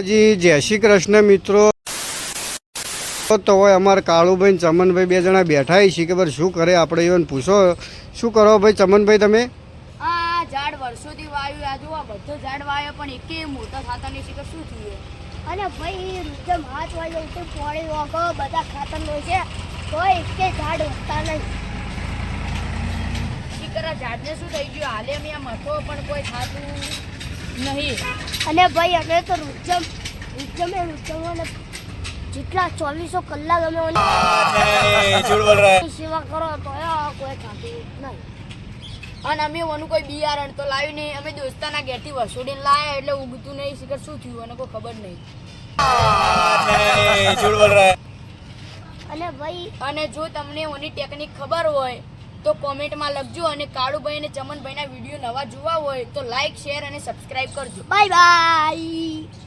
જી જય શ્રી કૃષ્ણ મિત્રો। તો હોય અમારા કાળુભાઈ ચમનભાઈ બે જણા બેઠા છીએ કે શું કરે આપણે even પૂછો શું કરો ભાઈ ચમનભાઈ તમે? આ ઝાડ વર્ષોથી વાવ્યું આ જો આ બધો ઝાડ વાવ્યો પણ એકે મોટા થતા નહીં છે કે શું થયું? અને ભાઈ એકદમ હાથ વાળો ઉઠે પોણી વાગો બધા ખાતર નો છે તો એકે ઝાડ ઉગતા નહીં। શીકરા ઝાડને શું થઈ ગયું? હાલે અમે આ મથો પણ કોઈ થાતું નહીં। અને ભાઈ અમે તો રૂચમ જેટલા 2400 કલાક અમે સેવા કરો તો કોઈ ખાતું નહીં। અને અમે ઓનું કોઈ બિયારણ તો લાવ્યું નહીં, અમે દોસ્તાના ઘેરથી વસોડીને લાયા એટલે ઉગતું નહીં। શીખર શું થયું અને કોઈ ખબર નહીં। અને ભાઈ અને જો તમને ઓની ટેકનિક ખબર હોય તો કોમેન્ટમાં લખજો। અને કાળુભાઈ અને ચમનભાઈના વિડીયો નવા જોવા હોય તો લાઈક શેર અને સબસ્ક્રાઇબ કરજો। Bye bye.